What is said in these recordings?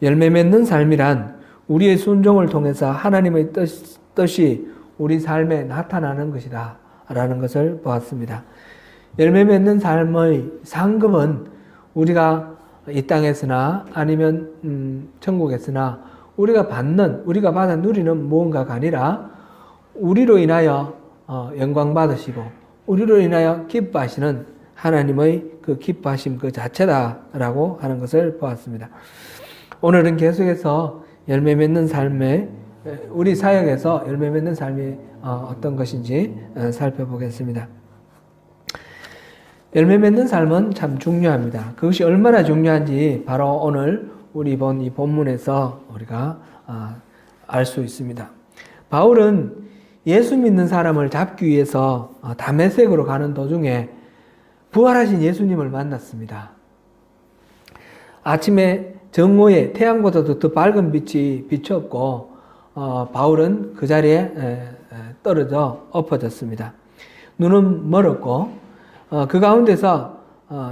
열매 맺는 삶이란 우리의 순종을 통해서 하나님의 뜻이 우리 삶에 나타나는 것이다 라는 것을 보았습니다. 열매 맺는 삶의 상급은 우리가 이 땅에서나 아니면 천국에서나 우리가 받아 누리는 무언가가 아니라 우리로 인하여 영광 받으시고 우리로 인하여 기뻐하시는 하나님의 그 기뻐하심 그 자체다라고 하는 것을 보았습니다. 오늘은 계속해서 열매 맺는 삶에 우리 사역에서 열매 맺는 삶이 어떤 것인지 살펴보겠습니다. 열매 맺는 삶은 참 중요합니다. 그것이 얼마나 중요한지 바로 오늘 우리 본 이 본문에서 우리가 알 수 있습니다. 바울은 예수 믿는 사람을 잡기 위해서 다메섹으로 가는 도중에 부활하신 예수님을 만났습니다. 아침에 정오에 태양보다도 더 밝은 빛이 비추었고 바울은 그 자리에 떨어져 엎어졌습니다. 눈은 멀었고 그 가운데서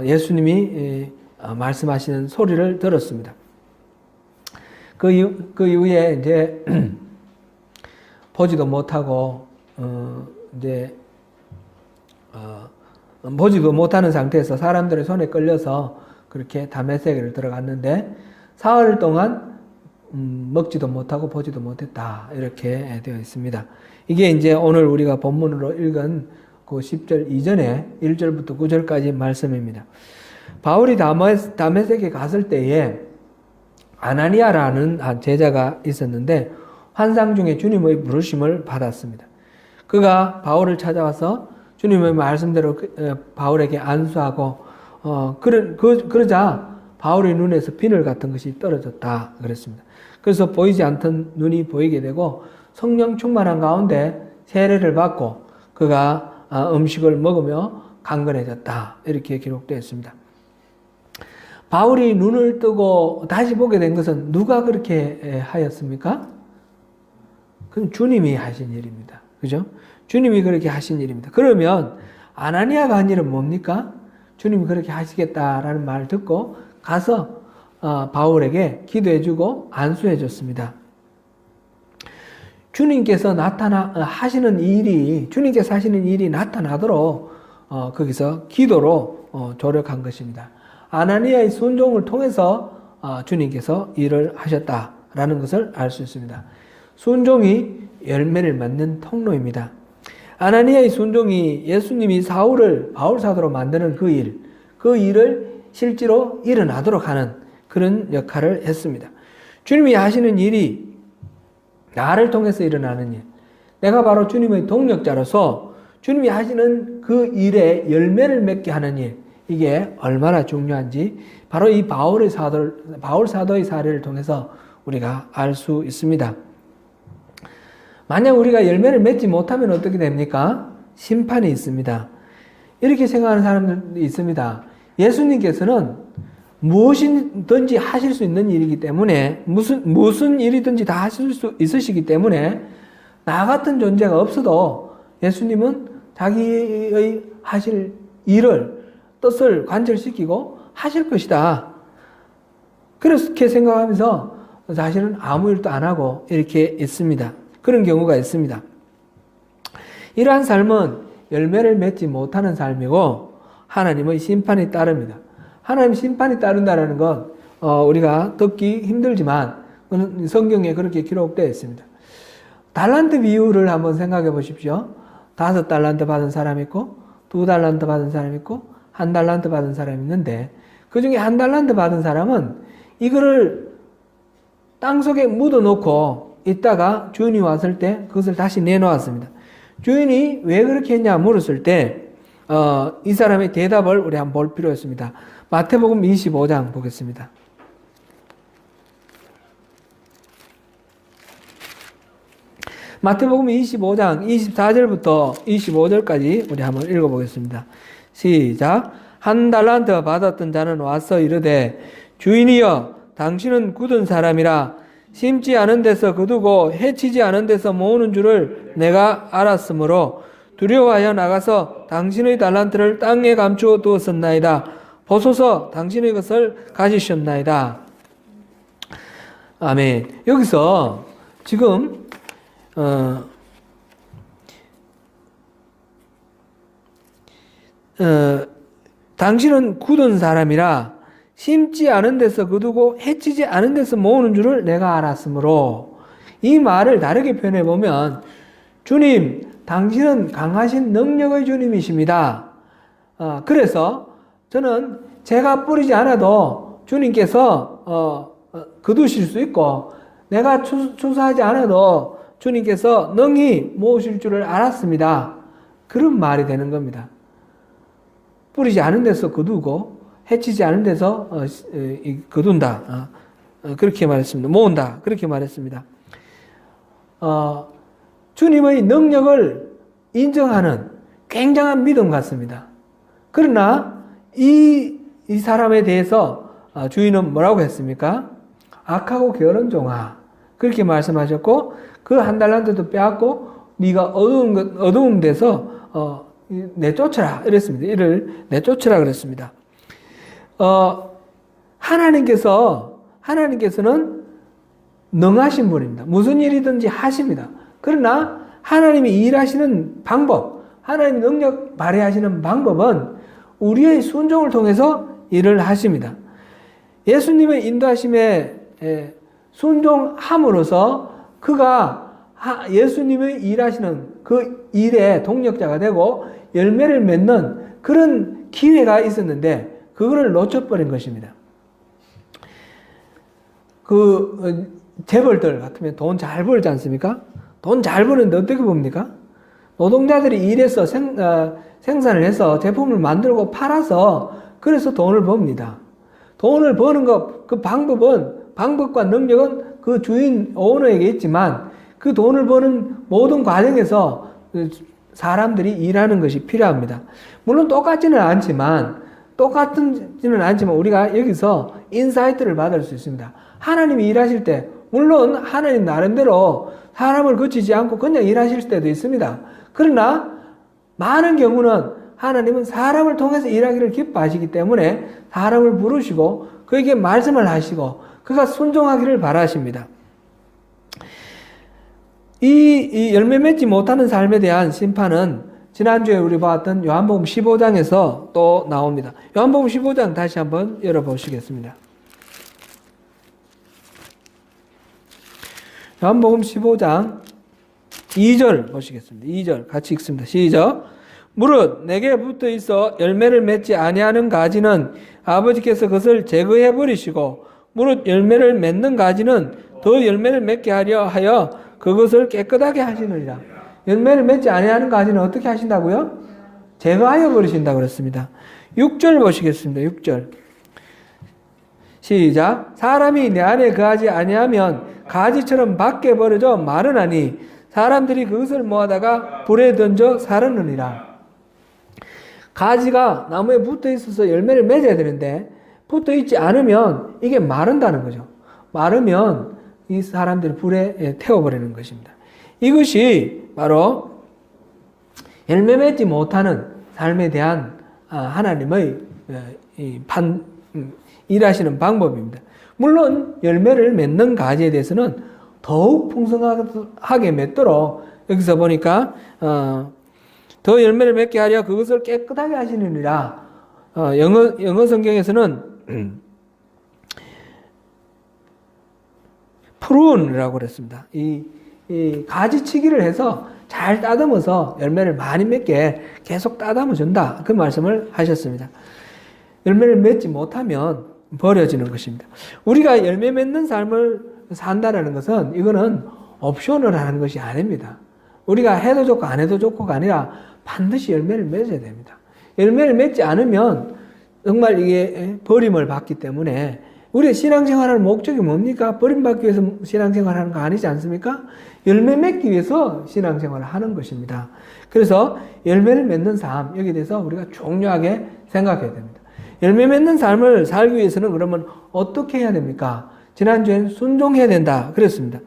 예수님이 말씀하시는 소리를 들었습니다. 그 이후에 이제 보지도 못하고 보지도 못하는 상태에서 사람들의 손에 끌려서 그렇게 다메섹을 들어갔는데 사흘 동안 먹지도 못하고 보지도 못했다 이렇게 되어 있습니다. 이게 이제 오늘 우리가 본문으로 읽은 그 10절 이전에 1절부터 9절까지 말씀입니다. 바울이 다메섹에 갔을 때에 아나니아라는 한 제자가 있었는데 환상 중에 주님의 부르심을 받았습니다. 그가 바울을 찾아와서 주님의 말씀대로 바울에게 안수하고 그러자 바울의 눈에서 비늘 같은 것이 떨어졌다 그랬습니다. 그래서 보이지 않던 눈이 보이게 되고 성령 충만한 가운데 세례를 받고 그가 음식을 먹으며 강건해졌다 이렇게 기록되어 있습니다. 바울이 눈을 뜨고 다시 보게 된 것은 누가 그렇게 하였습니까? 그건 주님이 하신 일입니다. 그죠? 주님이 그렇게 하신 일입니다. 그러면 아나니아가 한 일은 뭡니까? 주님이 그렇게 하시겠다라는 말을 듣고 가서 바울에게 기도해주고 안수해줬습니다. 주님께서 하시는 일이 나타나도록 거기서 기도로 조력한 것입니다. 아나니아의 순종을 통해서 주님께서 일을 하셨다라는 것을 알 수 있습니다. 순종이 열매를 맺는 통로입니다. 아나니아의 순종이 예수님이 바울 사도로 만드는 그 일을 실제로 일어나도록 하는 그런 역할을 했습니다. 주님이 하시는 일이 나를 통해서 일어나는 일, 내가 바로 주님의 동력자로서 주님이 하시는 그 일에 열매를 맺게 하는 일, 이게 얼마나 중요한지 바로 이 바울 사도의 사례를 통해서 우리가 알 수 있습니다. 만약 우리가 열매를 맺지 못하면 어떻게 됩니까? 심판이 있습니다. 이렇게 생각하는 사람들이 있습니다. 예수님께서는 무엇이든지 하실 수 있는 일이기 때문에 무슨 일이든지 다 하실 수 있으시기 때문에 나 같은 존재가 없어도 예수님은 자기의 하실 일을 뜻을 관철시키고 하실 것이다. 그렇게 생각하면서 자신은 아무 일도 안 하고 이렇게 있습니다. 그런 경우가 있습니다. 이러한 삶은 열매를 맺지 못하는 삶이고 하나님의 심판이 따릅니다. 하나님 심판이 따른다는 건 우리가 듣기 힘들지만 성경에 그렇게 기록되어 있습니다. 달란트 비율을 한번 생각해 보십시오. 5달란트 받은 사람 있고 2달란트 받은 사람 있고 1달란트 받은 사람이 있는데 그 중에 1달란트 받은 사람은 이거를 땅속에 묻어놓고 있다가 주인이 왔을 때 그것을 다시 내놓았습니다. 주인이 왜 그렇게 했냐 물었을 때 이 사람의 대답을 우리 한번 볼 필요가 있습니다. 마태복음 25장 보겠습니다. 마태복음 25장 24절부터 25절까지 우리 한번 읽어보겠습니다. 시작. 1달란트 받았던 자는 와서 이르되 주인이여 당신은 굳은 사람이라 심지 않은 데서 거두고 해치지 않은 데서 모으는 줄을 내가 알았으므로 두려워하여 나가서 당신의 달란트를 땅에 감추어 두었었나이다. 보소서 당신의 것을 가지셨나이다. 아멘. 여기서 지금 당신은 굳은 사람이라 심지 않은 데서 거두고 해치지 않은 데서 모으는 줄을 내가 알았으므로, 이 말을 다르게 표현해 보면, 주님, 당신은 강하신 능력의 주님이십니다. 그래서 저는 제가 뿌리지 않아도 주님께서 거두실 수 있고, 내가 추수하지 않아도 주님께서 능히 모으실 줄을 알았습니다. 그런 말이 되는 겁니다. 뿌리지 않은 데서 거두고 해치지 않은 데서 거둔다. 그렇게 말했습니다. 모은다. 그렇게 말했습니다. 주님의 능력을 인정하는 굉장한 믿음 같습니다. 그러나 이 사람에 대해서 주인은 뭐라고 했습니까? 악하고 게으른 종아. 그렇게 말씀하셨고, 그 한 달란트도 빼앗고 네가 어두운 데서 내쫓으라 이랬습니다. 이를 내쫓으라 그랬습니다. 하나님께서는 능하신 분입니다. 무슨 일이든지 하십니다. 그러나 하나님이 일하시는 방법, 하나님 능력 발휘하시는 방법은 우리의 순종을 통해서 일을 하십니다. 예수님의 인도하심에 순종함으로써 그가 예수님의 일하시는 그 일의 동력자가 되고 열매를 맺는 그런 기회가 있었는데 그거를 놓쳐버린 것입니다. 재벌들 같으면 돈 잘 벌지 않습니까? 돈 잘 버는데 어떻게 봅니까? 노동자들이 일해서 생산을 해서 제품을 만들고 팔아서 그래서 돈을 법니다. 돈을 버는 그 방법과 능력은 그 주인 오너에게 있지만 그 돈을 버는 모든 과정에서 사람들이 일하는 것이 필요합니다. 물론 똑같지는 않지만 우리가 여기서 인사이트를 받을 수 있습니다. 하나님이 일하실 때 물론 하나님 나름대로 사람을 거치지 않고 그냥 일하실 때도 있습니다. 그러나 많은 경우는 하나님은 사람을 통해서 일하기를 기뻐하시기 때문에 사람을 부르시고 그에게 말씀을 하시고 그가 순종하기를 바라십니다. 이 열매 맺지 못하는 삶에 대한 심판은 지난주에 우리 봤던 요한복음 15장에서 또 나옵니다. 요한복음 15장 다시 한번 열어보시겠습니다. 요한복음 15장 2절 보시겠습니다. 2절 같이 읽습니다. 시작. 무릇 내게 붙어 있어 열매를 맺지 아니하는 가지는 아버지께서 그것을 제거해 버리시고 무릇 열매를 맺는 가지는 더 열매를 맺게 하려 하여 그것을 깨끗하게 하시느니라. 열매를 맺지 아니하는 가지는 어떻게 하신다고요? 제거하여 버리신다고 그랬습니다. 6절 보시겠습니다. 6절 시작. 사람이 내 안에 거하지 아니하면 가지처럼 밖에 버려져 마르나니 사람들이 그것을 모아다가 불에 던져 사르느니라. 가지가 나무에 붙어 있어서 열매를 맺어야 되는데 붙어 있지 않으면 이게 마른다는 거죠. 마르면 이 사람들이 불에 태워버리는 것입니다. 이것이 바로 열매 맺지 못하는 삶에 대한 하나님의 일하시는 방법입니다. 물론 열매를 맺는 가지에 대해서는 더욱 풍성하게 맺도록 여기서 보니까 더 열매를 맺게 하려 그것을 깨끗하게 하시느니라. 영어 성경에서는 프룬이라고 그랬습니다. 이 가지치기를 해서 잘 따듬어서 열매를 많이 맺게 계속 따듬어 준다. 그 말씀을 하셨습니다. 열매를 맺지 못하면 버려지는 것입니다. 우리가 열매 맺는 삶을 산다라는 것은 이거는 옵션을 하는 것이 아닙니다. 우리가 해도 좋고 안 해도 좋고가 아니라 반드시 열매를 맺어야 됩니다. 열매를 맺지 않으면 정말 이게 버림을 받기 때문에 우리의 신앙생활의 목적이 뭡니까? 버림받기 위해서 신앙생활하는 거 아니지 않습니까? 열매 맺기 위해서 신앙생활을 하는 것입니다. 그래서 열매를 맺는 삶, 여기에 대해서 우리가 중요하게 생각해야 됩니다. 열매 맺는 삶을 살기 위해서는 그러면 어떻게 해야 됩니까? 지난주에는 순종해야 된다 그랬습니다.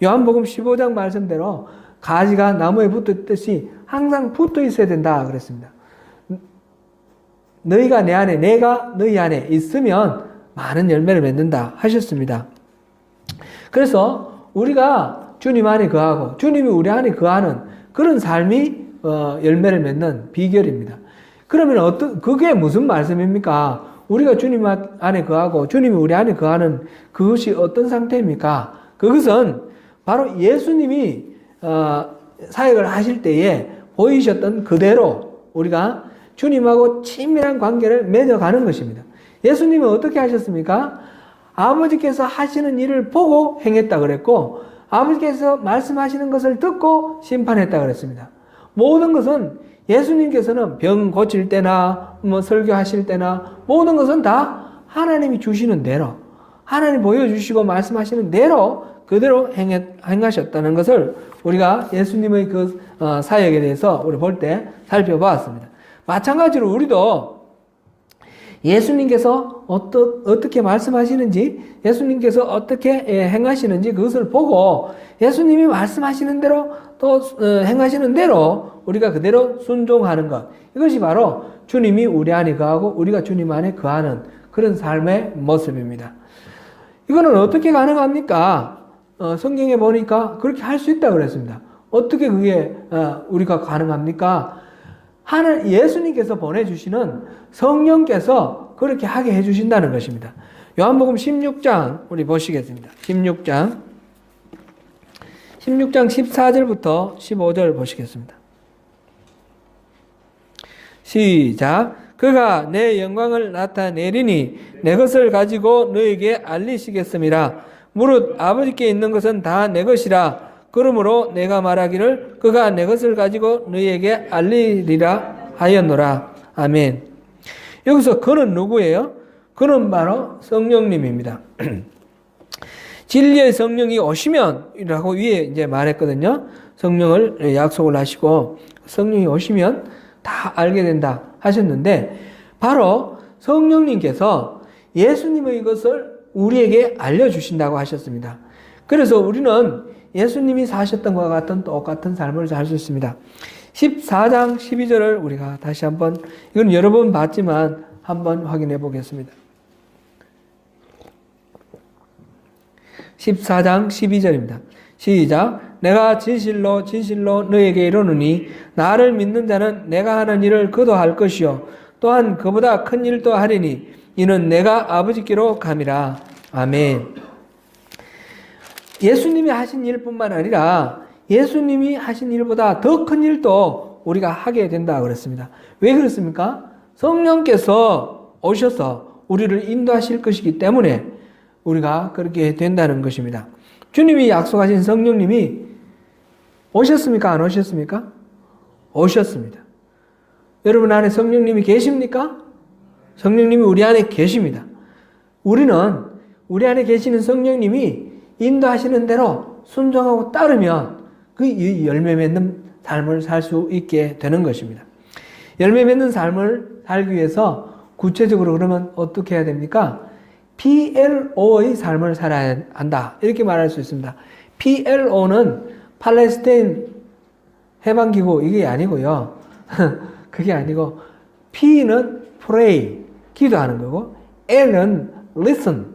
요한복음 15장 말씀대로 가지가 나무에 붙어 있듯이 항상 붙어 있어야 된다 그랬습니다. 너희가 내 안에 내가 너희 안에 있으면 많은 열매를 맺는다 하셨습니다. 그래서 우리가 주님 안에 거하고 주님이 우리 안에 거하는 그런 삶이 열매를 맺는 비결입니다. 그러면 그게 무슨 말씀입니까? 우리가 주님 안에 거하고 주님이 우리 안에 거하는 그것이 어떤 상태입니까? 그것은 바로 예수님이 사역을 하실 때에 보이셨던 그대로 우리가 주님하고 친밀한 관계를 맺어가는 것입니다. 예수님은 어떻게 하셨습니까? 아버지께서 하시는 일을 보고 행했다 그랬고 아버지께서 말씀하시는 것을 듣고 심판했다 그랬습니다. 모든 것은 예수님께서는 병 고칠 때나 설교하실 때나 모든 것은 다 하나님이 주시는 대로 하나님 보여주시고 말씀하시는 대로 그대로 행하셨다는 것을 우리가 예수님의 그 사역에 대해서 우리 볼 때 살펴보았습니다. 마찬가지로 우리도 예수님께서 어떻게 말씀하시는지 예수님께서 어떻게 행하시는지 그것을 보고 예수님이 말씀하시는 대로 또 행하시는 대로 우리가 그대로 순종하는 것, 이것이 바로 주님이 우리 안에 거하고 우리가 주님 안에 거하는 그런 삶의 모습입니다. 이거는 어떻게 가능합니까? 성경에 보니까 그렇게 할 수 있다고 그랬습니다. 어떻게 그게 우리가 가능합니까? 예수님께서 보내주시는 성령께서 그렇게 하게 해주신다는 것입니다. 요한복음 16장 우리 보시겠습니다. 16장 14절부터 15절 보시겠습니다. 시작. 그가 내 영광을 나타내리니 내 것을 가지고 너에게 알리시겠음이라. 무릇 아버지께 있는 것은 다 내 것이라. 그러므로 내가 말하기를 그가 내 것을 가지고 너희에게 알리리라 하였노라. 아멘. 여기서 그는 누구예요? 그는 바로 성령님입니다. 진리의 성령이 오시면 이라고 위에 이제 말했거든요. 성령을 약속을 하시고 성령이 오시면 다 알게 된다 하셨는데 바로 성령님께서 예수님의 것을 우리에게 알려주신다고 하셨습니다. 그래서 우리는 예수님이 사셨던 것과 같은 똑같은 삶을 살 수 있습니다. 14장 12절을 우리가 다시 한번, 이건 여러 번 봤지만 한번 확인해 보겠습니다. 14장 12절입니다. 시작. 내가 진실로 진실로 너에게 이르노니 나를 믿는 자는 내가 하는 일을 그도 할 것이요 또한 그보다 큰 일도 하리니 이는 내가 아버지께로 감이라. 아멘. 예수님이 하신 일뿐만 아니라 예수님이 하신 일보다 더 큰 일도 우리가 하게 된다 그랬습니다. 왜 그렇습니까? 성령께서 오셔서 우리를 인도하실 것이기 때문에 우리가 그렇게 된다는 것입니다. 주님이 약속하신 성령님이 오셨습니까? 안 오셨습니까? 오셨습니다. 여러분 안에 성령님이 계십니까? 성령님이 우리 안에 계십니다. 우리는 우리 안에 계시는 성령님이 인도하시는 대로 순종하고 따르면 그 열매 맺는 삶을 살 수 있게 되는 것입니다. 열매 맺는 삶을 살기 위해서 구체적으로 그러면 어떻게 해야 됩니까? PLO의 삶을 살아야 한다. 이렇게 말할 수 있습니다. PLO는 팔레스타인 해방기구 이게 아니고요. 그게 아니고 P는 pray, 기도하는 거고 L은 listen,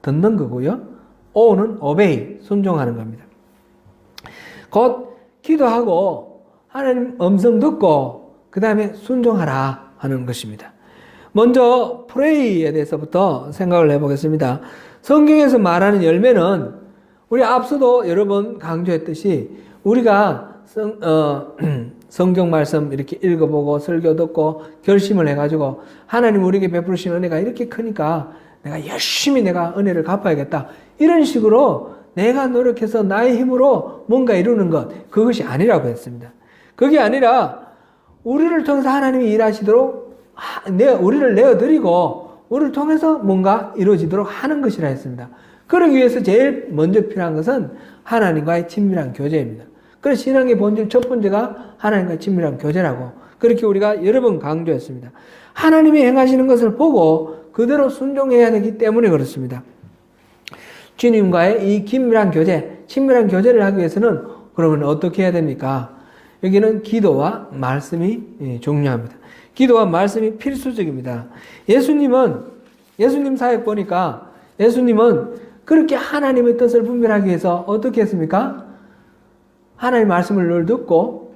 듣는 거고요. O는 obey, 순종하는 겁니다. 곧 기도하고 하나님 음성 듣고 그 다음에 순종하라 하는 것입니다. 먼저 pray에 대해서부터 생각을 해보겠습니다. 성경에서 말하는 열매는 우리 앞서도 여러 번 강조했듯이 우리가 성경 말씀 이렇게 읽어보고 설교 듣고 결심을 해가지고 하나님 우리에게 베푸신 은혜가 이렇게 크니까 내가 열심히 내가 은혜를 갚아야겠다. 이런 식으로 내가 노력해서 나의 힘으로 뭔가 이루는 것, 그것이 아니라고 했습니다. 그게 아니라 우리를 통해서 하나님이 일하시도록 우리를 내어드리고 우리를 통해서 뭔가 이루어지도록 하는 것이라 했습니다. 그러기 위해서 제일 먼저 필요한 것은 하나님과의 친밀한 교제입니다. 그래서 신앙의 본질 첫 번째가 하나님과의 친밀한 교제라고 그렇게 우리가 여러 번 강조했습니다. 하나님이 행하시는 것을 보고 그대로 순종해야 되기 때문에 그렇습니다. 주님과의 이 긴밀한 교제, 친밀한 교제를 하기 위해서는 그러면 어떻게 해야 됩니까? 여기는 기도와 말씀이 중요합니다. 기도와 말씀이 필수적입니다. 예수님 사역 보니까 예수님은 그렇게 하나님의 뜻을 분별하기 위해서 어떻게 했습니까? 하나님 말씀을 늘 듣고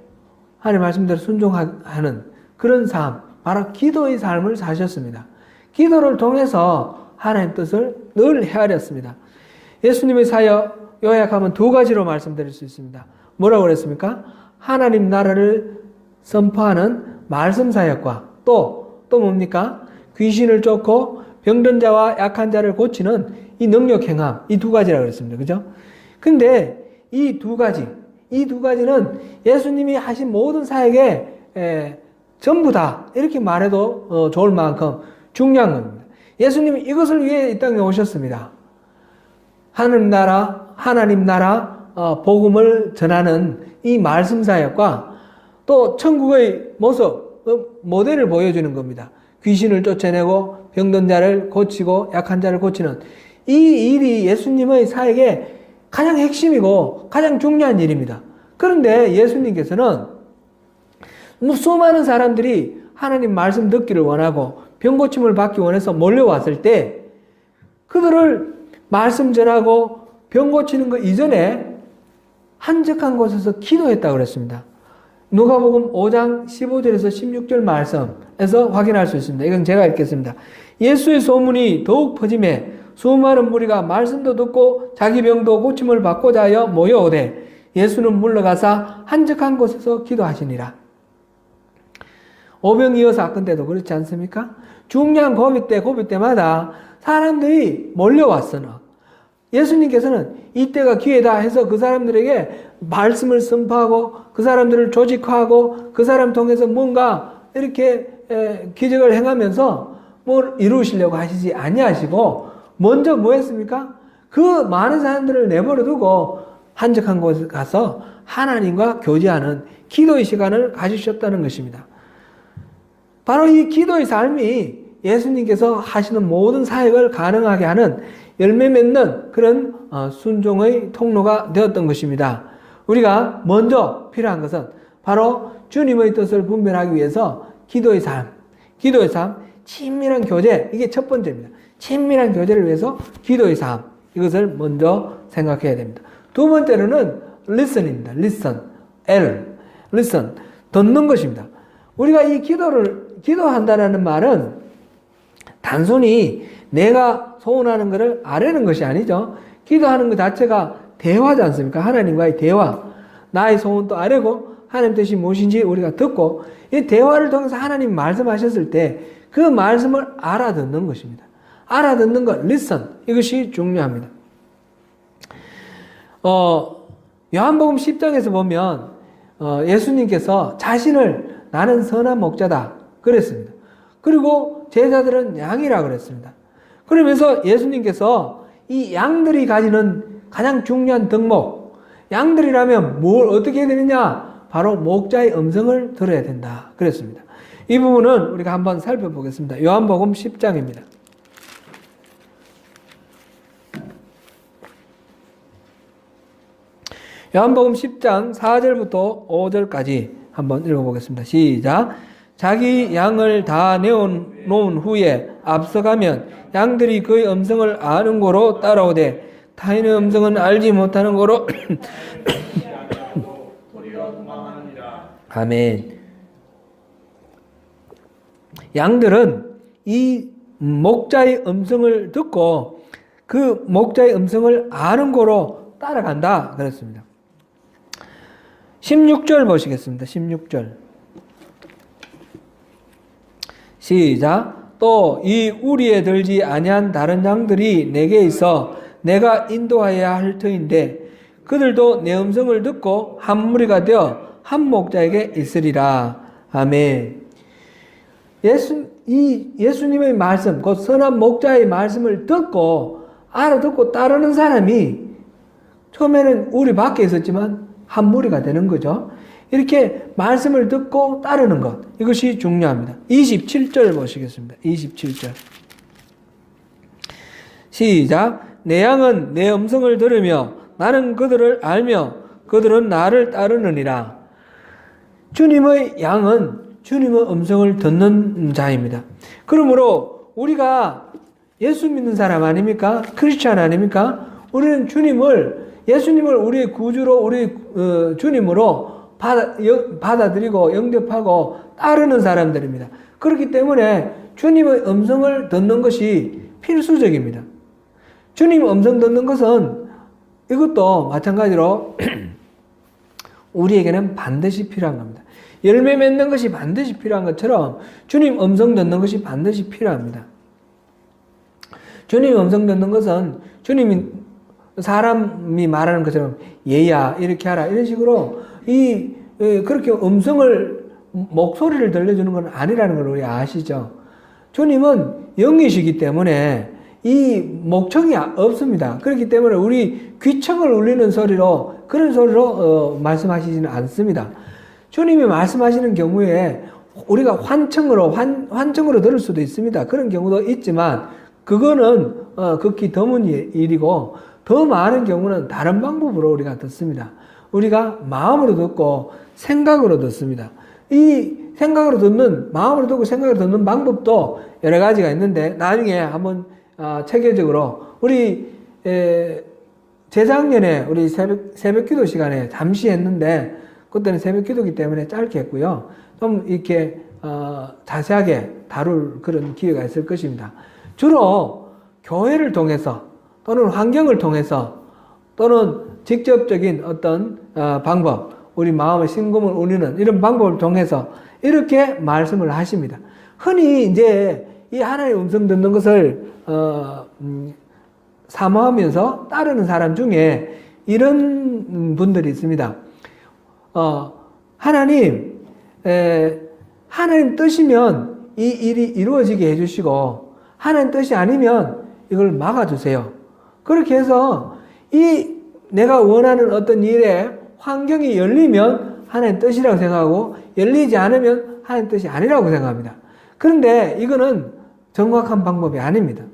하나님 말씀대로 순종하는 그런 삶, 바로 기도의 삶을 사셨습니다. 기도를 통해서 하나님 뜻을 늘 헤아렸습니다. 예수님의 사역 요약하면 두 가지로 말씀드릴 수 있습니다. 뭐라고 그랬습니까? 하나님 나라를 선포하는 말씀 사역과 또 뭡니까? 귀신을 쫓고 병든 자와 약한 자를 고치는 이 능력 행함, 이 두 가지라고 그랬습니다. 그죠? 근데 이 두 가지는 예수님이 하신 모든 사역에 전부 다 이렇게 말해도 좋을 만큼 중요한 겁니다. 예수님이 이것을 위해 이 땅에 오셨습니다. 하나님 나라 복음을 전하는 이 말씀 사역과 또 천국의 모습, 모델을 보여주는 겁니다. 귀신을 쫓아내고 병든 자를 고치고 약한 자를 고치는 이 일이 예수님의 사역의 가장 핵심이고 가장 중요한 일입니다. 그런데 예수님께서는 수많은 사람들이 하나님 말씀 듣기를 원하고 병 고침을 받기 원해서 몰려왔을 때 그들을 말씀 전하고 병 고치는 것 이전에 한적한 곳에서 기도했다고 그랬습니다. 누가복음 5장 15절에서 16절 말씀에서 확인할 수 있습니다. 이건 제가 읽겠습니다. 예수의 소문이 더욱 퍼짐에 수많은 무리가 말씀도 듣고 자기 병도 고침을 받고자 하여 모여오되 예수는 물러가사 한적한 곳에서 기도하시니라. 오병이어 사건 때도 그렇지 않습니까? 중요한 고비 때마다 사람들이 몰려왔으나 예수님께서는 이때가 기회다 해서 그 사람들에게 말씀을 선포하고 그 사람들을 조직화하고 그 사람 통해서 뭔가 이렇게 기적을 행하면서 뭘 이루시려고 하시지 아니하시고 먼저 뭐 했습니까? 그 많은 사람들을 내버려 두고 한적한 곳에 가서 하나님과 교제하는 기도의 시간을 가지셨다는 것입니다. 바로 이 기도의 삶이 예수님께서 하시는 모든 사역을 가능하게 하는 열매 맺는 그런 순종의 통로가 되었던 것입니다. 우리가 먼저 필요한 것은 바로 주님의 뜻을 분별하기 위해서 기도의 삶, 친밀한 교제, 이게 첫 번째입니다. 친밀한 교제를 위해서 기도의 삶, 이것을 먼저 생각해야 됩니다. 두 번째로는 listen입니다. listen, 듣는 것입니다. 우리가 이 기도한다라는 말은 단순히 내가 소원하는 것을 아뢰는 것이 아니죠. 기도하는 것 자체가 대화지 않습니까? 하나님과의 대화. 나의 소원도 아뢰고 하나님 뜻이 무엇인지 우리가 듣고 이 대화를 통해서 하나님 말씀하셨을 때 그 말씀을 알아듣는 것입니다. 알아듣는 것, listen. 이것이 중요합니다. 요한복음 10장에서 보면 예수님께서 자신을 나는 선한 목자다 그랬습니다. 그리고 제자들은 양이라 그랬습니다. 그러면서 예수님께서 이 양들이 가지는 가장 중요한 덕목, 양들이라면 뭘 어떻게 해야 되느냐? 바로 목자의 음성을 들어야 된다 그랬습니다. 이 부분은 우리가 한번 살펴보겠습니다. 요한복음 10장입니다. 요한복음 10장 4절부터 5절까지 한번 읽어보겠습니다. 시작. 자기 양을 다 내어놓은 후에 앞서가면 양들이 그의 음성을 아는 고로 따라오되 타인의 음성은 알지 못하는 고로 아멘. 양들은 이 목자의 음성을 듣고 그 목자의 음성을 아는 고로 따라간다 그랬습니다. 16절 보시겠습니다. 16절 시작. 또 이 우리에 들지 아니한 다른 양들이 내게 있어 내가 인도하여야 할 터인데 그들도 내 음성을 듣고 한 무리가 되어 한 목자에게 있으리라. 아멘. 예수님의 말씀, 곧 선한 목자의 말씀을 듣고 알아듣고 따르는 사람이 처음에는 우리 밖에 있었지만 한 무리가 되는 거죠. 이렇게 말씀을 듣고 따르는 것, 이것이 중요합니다. 27절 보시겠습니다. 27절 시작. 내 양은 내 음성을 들으며 나는 그들을 알며 그들은 나를 따르느니라. 주님의 양은 주님의 음성을 듣는 자입니다. 그러므로 우리가 예수 믿는 사람 아닙니까? 크리스찬 아닙니까? 우리는 예수님을 우리의 구주로, 우리 주님으로 받아들이고 영접하고 따르는 사람들입니다. 그렇기 때문에 주님의 음성을 듣는 것이 필수적입니다. 주님 음성 듣는 것은 이것도 마찬가지로 우리에게는 반드시 필요한 겁니다. 열매 맺는 것이 반드시 필요한 것처럼 주님 음성 듣는 것이 반드시 필요합니다. 주님 음성 듣는 것은 주님이 사람이 말하는 것처럼 얘야 이렇게 하라 이런 식으로 그렇게 목소리를 들려주는 건 아니라는 걸 우리 아시죠? 주님은 영이시기 때문에 이 목청이 없습니다. 그렇기 때문에 우리 귀청을 울리는 소리로 그런 소리로 말씀하시지는 않습니다. 주님이 말씀하시는 경우에 우리가 환청으로 들을 수도 있습니다. 그런 경우도 있지만 그거는 극히 드문 일이고 더 많은 경우는 다른 방법으로 우리가 듣습니다. 우리가 마음으로 듣고 생각으로 듣습니다. 이 마음으로 듣고 생각으로 듣는 방법도 여러 가지가 있는데 나중에 한번 체계적으로 우리 재작년에 우리 새벽 기도 시간에 잠시 했는데 그때는 새벽 기도기 때문에 짧게 했고요. 좀 이렇게 자세하게 다룰 그런 기회가 있을 것입니다. 주로 교회를 통해서 또는 환경을 통해서 또는 직접적인 어떤 방법, 우리 마음의 심금을 울리는 이런 방법을 통해서 이렇게 말씀을 하십니다. 흔히 이제 이 하나님의 음성 듣는 것을 사모하면서 따르는 사람 중에 이런 분들이 있습니다. 하나님 뜻이면 이 일이 이루어지게 해주시고 하나님 뜻이 아니면 이걸 막아주세요. 그렇게 해서 내가 원하는 어떤 일에 환경이 열리면 하나님 뜻이라고 생각하고 열리지 않으면 하나님 뜻이 아니라고 생각합니다. 그런데 이거는 정확한 방법이 아닙니다.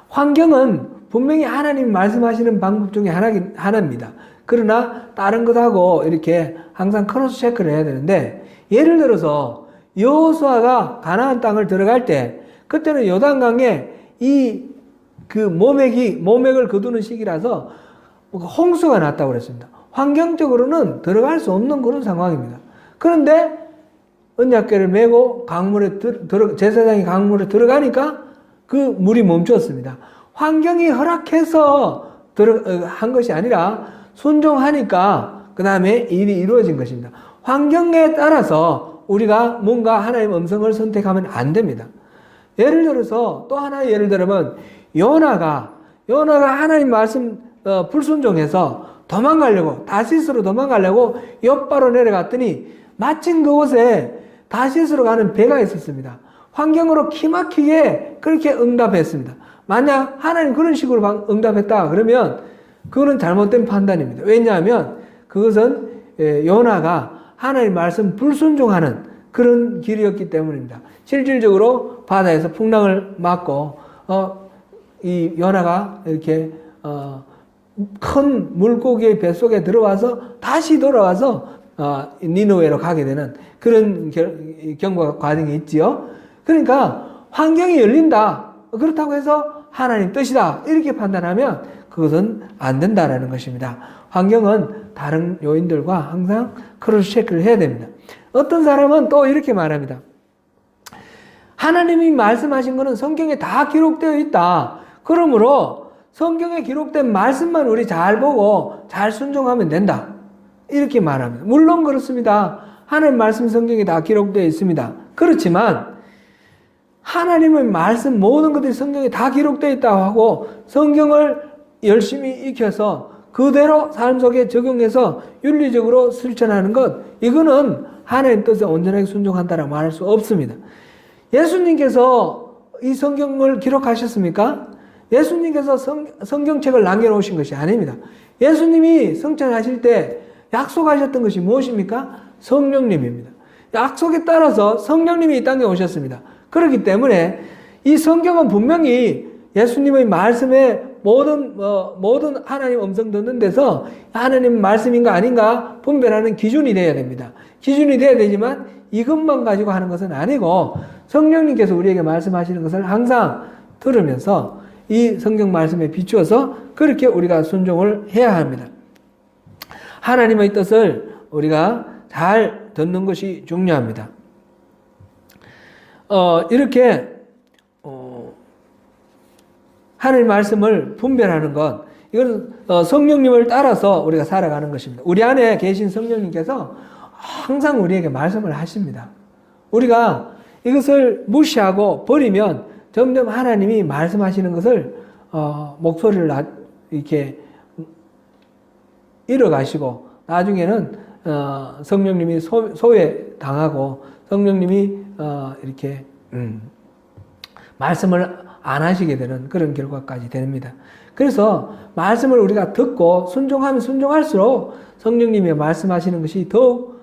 환경은 분명히 하나님이 말씀하시는 방법 중에 하나입니다. 그러나 다른 것하고 이렇게 항상 크로스 체크를 해야 되는데 예를 들어서 여호수아가 가나안 땅을 들어갈 때 그때는 요단강에 모맥을 거두는 시기라서 홍수가 났다고 그랬습니다. 환경적으로는 들어갈 수 없는 그런 상황입니다. 그런데 언약궤를 메고 제사장이 강물에 들어가니까 그 물이 멈췄습니다. 환경이 허락해서 한 것이 아니라 순종하니까 그 다음에 일이 이루어진 것입니다. 환경에 따라서 우리가 뭔가 하나님의 음성을 선택하면 안 됩니다. 예를 들어서 또 하나의 예를 들면 요나가 하나님 말씀 불순종해서 다시스로 도망가려고 욥바로 내려갔더니 마침 그곳에 다시스로 가는 배가 있었습니다. 환경으로 기막히게 그렇게 응답했습니다. 만약 하나님 그런 식으로 응답했다 그러면 그거는 잘못된 판단입니다. 왜냐하면 그것은 요나가 하나님 말씀 불순종하는 그런 길이었기 때문입니다. 실질적으로 바다에서 풍랑을 맞고 이 요나가 이렇게 큰 물고기의 뱃속에 들어와서 다시 돌아와서 니느웨로 가게 되는 그런 경과 과정이 있지요. 그러니까 환경이 열린다. 그렇다고 해서 하나님 뜻이다. 이렇게 판단하면 그것은 안 된다라는 것입니다. 환경은 다른 요인들과 항상 크로스 체크를 해야 됩니다. 어떤 사람은 또 이렇게 말합니다. 하나님이 말씀하신 것은 성경에 다 기록되어 있다. 그러므로 성경에 기록된 말씀만 우리 잘 보고 잘 순종하면 된다. 이렇게 말합니다. 물론 그렇습니다. 하나님 말씀 성경에 다 기록되어 있습니다. 그렇지만 하나님의 말씀 모든 것들이 성경에 다 기록되어 있다고 하고 성경을 열심히 익혀서 그대로 삶 속에 적용해서 윤리적으로 실천하는 것, 이거는 하나님 뜻에 온전하게 순종한다라고 말할 수 없습니다. 예수님께서 이 성경을 기록하셨습니까? 예수님께서 성경책을 남겨놓으신 것이 아닙니다. 예수님이 성찬하실 때 약속하셨던 것이 무엇입니까? 성령님입니다. 약속에 따라서 성령님이 이 땅에 오셨습니다. 그렇기 때문에 이 성경은 분명히 예수님의 말씀에 모든 하나님 음성 듣는 데서 하나님 말씀인가 아닌가 분별하는 기준이 되어야 됩니다. 기준이 되어야 되지만 이것만 가지고 하는 것은 아니고 성령님께서 우리에게 말씀하시는 것을 항상 들으면서 이 성경 말씀에 비추어서 그렇게 우리가 순종을 해야 합니다. 하나님의 뜻을 우리가 잘 듣는 것이 중요합니다. 이렇게 하나님 말씀을 분별하는 것, 이건 성령님을 따라서 우리가 살아가는 것입니다. 우리 안에 계신 성령님께서 항상 우리에게 말씀을 하십니다. 우리가 이것을 무시하고 버리면 점점 하나님이 말씀하시는 것을 목소리를 이렇게 잃어가시고 나중에는 성령님이 소외당하고 성령님이 이렇게 말씀을 안 하시게 되는 그런 결과까지 됩니다. 그래서 말씀을 우리가 듣고 순종하면 순종할수록 성령님이 말씀하시는 것이 더욱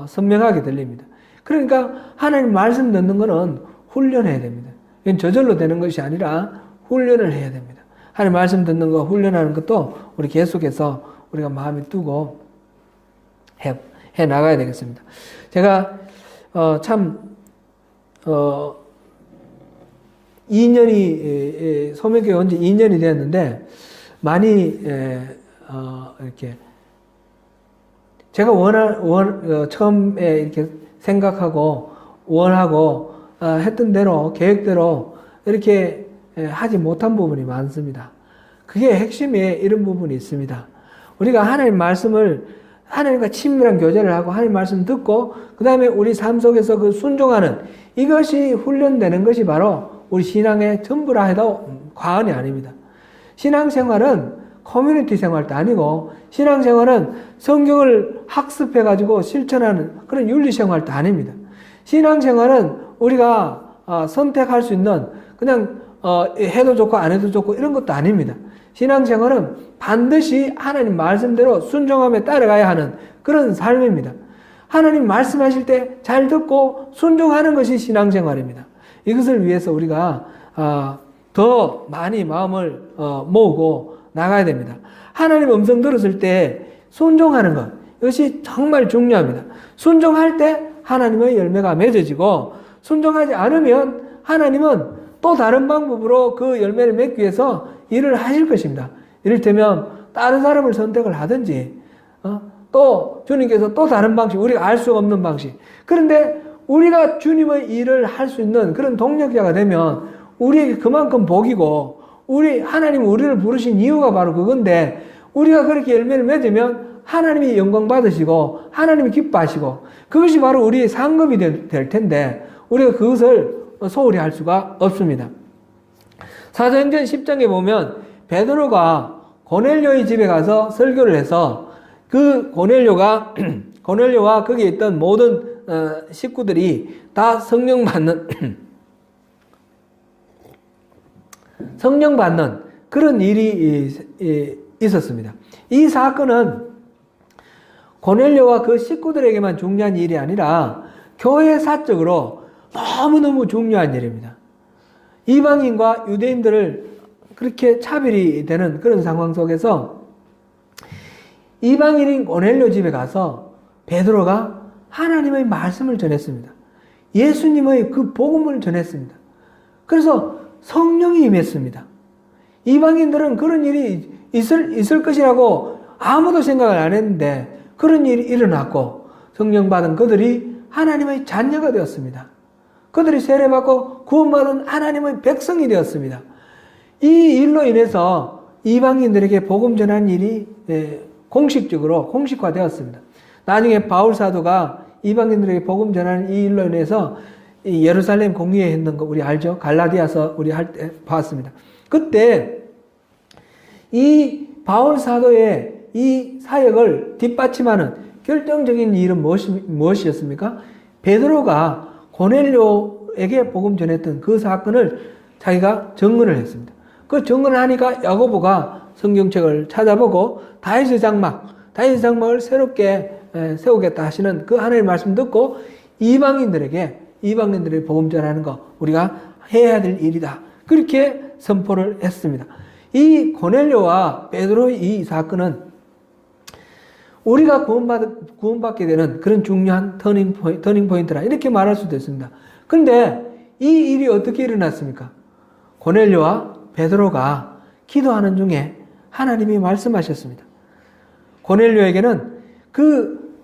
선명하게 들립니다. 그러니까 하나님 말씀 듣는 것은 훈련해야 됩니다. 이건 저절로 되는 것이 아니라 훈련을 해야 됩니다. 하나님 말씀 듣는 거 훈련하는 것도 우리 계속해서 우리가 마음에 두고 해 나가야 되겠습니다. 제가 2년이 소명교회 온 지 2년이 되었는데 많이 이렇게 제가 처음에 이렇게 생각하고 원하고 했던 대로 계획대로 이렇게 하지 못한 부분이 많습니다. 그게 핵심에 이런 부분이 있습니다. 우리가 하나님 말씀을 하나님과 친밀한 교제를 하고 하나님 말씀 듣고 그 다음에 우리 삶 속에서 그 순종하는 이것이 훈련되는 것이 바로 우리 신앙의 전부라 해도 과언이 아닙니다. 신앙생활은 커뮤니티 생활도 아니고 신앙생활은 성경을 학습해가지고 실천하는 그런 윤리생활도 아닙니다. 신앙생활은 우리가 선택할 수 있는 그냥 해도 좋고 안 해도 좋고 이런 것도 아닙니다. 신앙생활은 반드시 하나님 말씀대로 순종하며 따라가야 하는 그런 삶입니다. 하나님 말씀하실 때 잘 듣고 순종하는 것이 신앙생활입니다. 이것을 위해서 우리가 더 많이 마음을 모으고 나가야 됩니다. 하나님 음성 들었을 때 순종하는 것, 이것이 정말 중요합니다. 순종할 때 하나님의 열매가 맺어지고 순종하지 않으면 하나님은 또 다른 방법으로 그 열매를 맺기 위해서 일을 하실 것입니다. 이를테면 다른 사람을 선택을 하든지 또 주님께서 또 다른 방식, 우리가 알 수 없는 방식. 그런데 우리가 주님의 일을 할 수 있는 그런 동력자가 되면 우리에게 그만큼 복이고 하나님 우리를 부르신 이유가 바로 그건데 우리가 그렇게 열매를 맺으면 하나님이 영광 받으시고 하나님이 기뻐하시고 그것이 바로 우리의 상급이 될 텐데 우리가 그것을 소홀히 할 수가 없습니다. 사도행전 10장에 보면 베드로가 고넬료의 집에 가서 설교를 해서 그 고넬료와 거기에 있던 모든 식구들이 다 성령 받는 그런 일이 있었습니다. 이 사건은 고넬료와 그 식구들에게만 중요한 일이 아니라 교회 사적으로 너무너무 중요한 일입니다. 이방인과 유대인들을 그렇게 차별이 되는 그런 상황 속에서 이방인인 고넬료 집에 가서 베드로가 하나님의 말씀을 전했습니다. 예수님의 그 복음을 전했습니다. 그래서 성령이 임했습니다. 이방인들은 그런 일이 있을 것이라고 아무도 생각을 안 했는데 그런 일이 일어났고 성령 받은 그들이 하나님의 자녀가 되었습니다. 그들이 세례받고 구원받은 하나님의 백성이 되었습니다. 이 일로 인해서 이방인들에게 복음 전하는 일이 공식적으로 공식화되었습니다. 나중에 바울 사도가 이방인들에게 복음 전하는 이 일로 인해서 예루살렘 공의회 했는 거 우리 알죠? 갈라디아서 우리 할 때 봤습니다. 그때 이 바울 사도의 이 사역을 뒷받침하는 결정적인 일은 무엇이었습니까? 베드로가 고넬료에게 복음 전했던 그 사건을 자기가 증언을 했습니다. 그 증언을 하니까 야고보가 성경책을 찾아보고 다윗의 장막을 새롭게 세우겠다 하시는 그 하나님의 말씀 듣고 이방인들에게 복음 전하는 거 우리가 해야 될 일이다. 그렇게 선포를 했습니다. 이 고넬료와 베드로의 이 사건은 우리가 구원받게 되는 그런 중요한 터닝 포인트라 이렇게 말할 수도 있습니다. 그런데 이 일이 어떻게 일어났습니까? 고넬료와 베드로가 기도하는 중에 하나님이 말씀하셨습니다. 고넬료에게는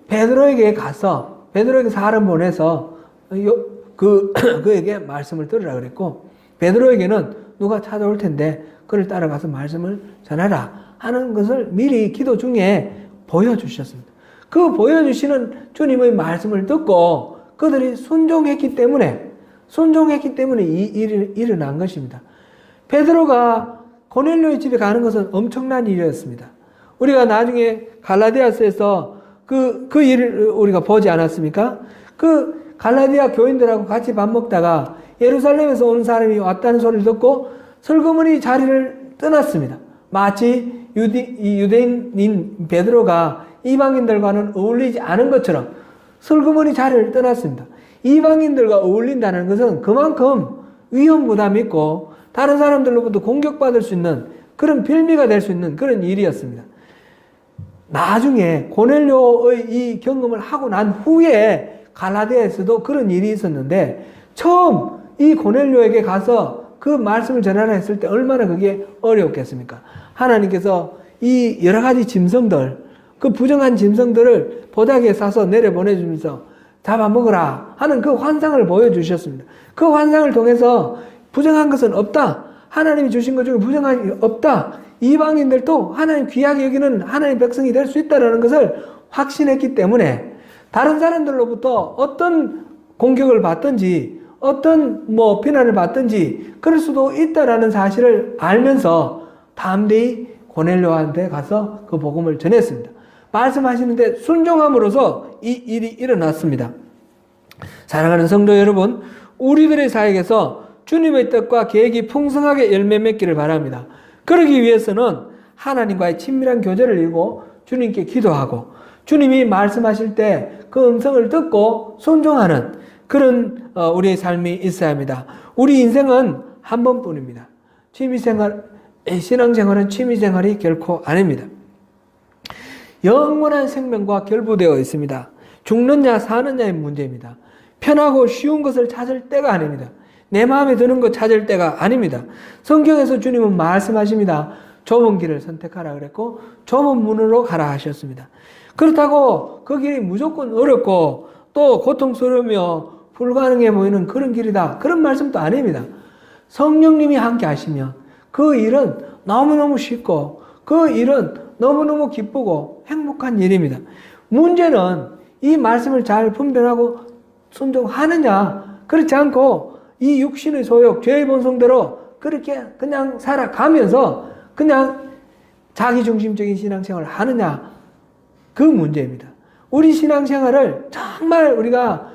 베드로에게 가서 베드로에게 사람 보내서 그에게 말씀을 들으라 그랬고, 베드로에게는 누가 찾아올 텐데 그를 따라가서 말씀을 전하라 하는 것을 미리 기도 중에 보여주셨습니다. 그 보여주시는 주님의 말씀을 듣고 그들이 순종했기 때문에 이 일이 일어난 것입니다. 베드로가 고넬료의 집에 가는 것은 엄청난 일이었습니다. 우리가 나중에 갈라디아서에서 그 일을 우리가 보지 않았습니까? 그 갈라디아 교인들하고 같이 밥 먹다가 예루살렘에서 온 사람이 왔다는 소리를 듣고 슬그머니 자리를 떠났습니다. 마치 유대인인 베드로가 이방인들과는 어울리지 않은 것처럼 슬그머니 자리를 떠났습니다. 이방인들과 어울린다는 것은 그만큼 위험 부담이 있고 다른 사람들로부터 공격받을 수 있는 그런 빌미가 될 수 있는 그런 일이었습니다. 나중에 고넬료의 이 경험을 하고 난 후에 갈라디아에서도 그런 일이 있었는데, 처음 이 고넬료에게 가서 그 말씀을 전하라 했을 때 얼마나 그게 어려웠겠습니까? 하나님께서 이 여러 가지 짐승들, 그 부정한 짐승들을 보자기에 싸서 내려보내주면서 잡아먹으라 하는 그 환상을 보여주셨습니다. 그 환상을 통해서 부정한 것은 없다. 하나님이 주신 것 중에 부정한 게 없다. 이방인들도 하나님 귀하게 여기는 하나님 백성이 될 수 있다는 것을 확신했기 때문에 다른 사람들로부터 어떤 공격을 받든지 어떤 비난을 받든지 그럴 수도 있다라는 사실을 알면서 담대히 고넬료한테 가서 그 복음을 전했습니다. 말씀하시는데 순종함으로써 이 일이 일어났습니다. 사랑하는 성도 여러분, 우리들의 사역에서 주님의 뜻과 계획이 풍성하게 열매 맺기를 바랍니다. 그러기 위해서는 하나님과의 친밀한 교제를 이루고 주님께 기도하고 주님이 말씀하실 때 그 음성을 듣고 순종하는 그런 우리의 삶이 있어야 합니다. 우리 인생은 한 번뿐입니다. 신앙생활은 취미생활이 결코 아닙니다. 영원한 생명과 결부되어 있습니다. 죽느냐 사느냐의 문제입니다. 편하고 쉬운 것을 찾을 때가 아닙니다. 내 마음에 드는 것 찾을 때가 아닙니다. 성경에서 주님은 말씀하십니다. 좁은 길을 선택하라 그랬고 좁은 문으로 가라 하셨습니다. 그렇다고 그 길이 무조건 어렵고 또 고통스러우며 불가능해 보이는 그런 길이다, 그런 말씀도 아닙니다. 성령님이 함께 하시면 그 일은 너무너무 쉽고 그 일은 너무너무 기쁘고 행복한 일입니다. 문제는 이 말씀을 잘 분별하고 순종하느냐, 그렇지 않고 이 육신의 소욕, 죄의 본성대로 그렇게 그냥 살아가면서 그냥 자기중심적인 신앙생활을 하느냐, 그 문제입니다. 우리 신앙생활을 정말 우리가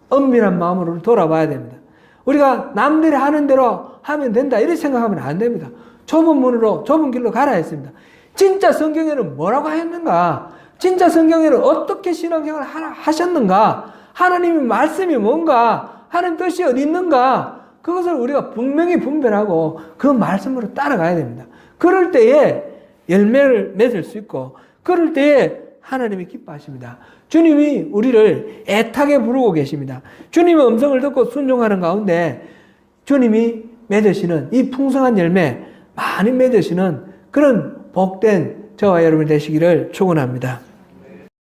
엄밀한 마음으로 돌아봐야 됩니다. 우리가 남들이 하는 대로 하면 된다 이렇게 생각하면 안 됩니다. 좁은 문으로 좁은 길로 가라 했습니다. 진짜 성경에는 뭐라고 했는가? 진짜 성경에는 어떻게 신앙생활을 하셨는가? 하나님의 말씀이 뭔가? 하나님 뜻이 어디 있는가? 그것을 우리가 분명히 분별하고 그 말씀으로 따라가야 됩니다. 그럴 때에 열매를 맺을 수 있고 그럴 때에 하나님이 기뻐하십니다. 주님이 우리를 애타게 부르고 계십니다. 주님의 음성을 듣고 순종하는 가운데 주님이 맺으시는 이 풍성한 열매, 많이 맺으시는 그런 복된 저와 여러분이 되시기를 축원합니다.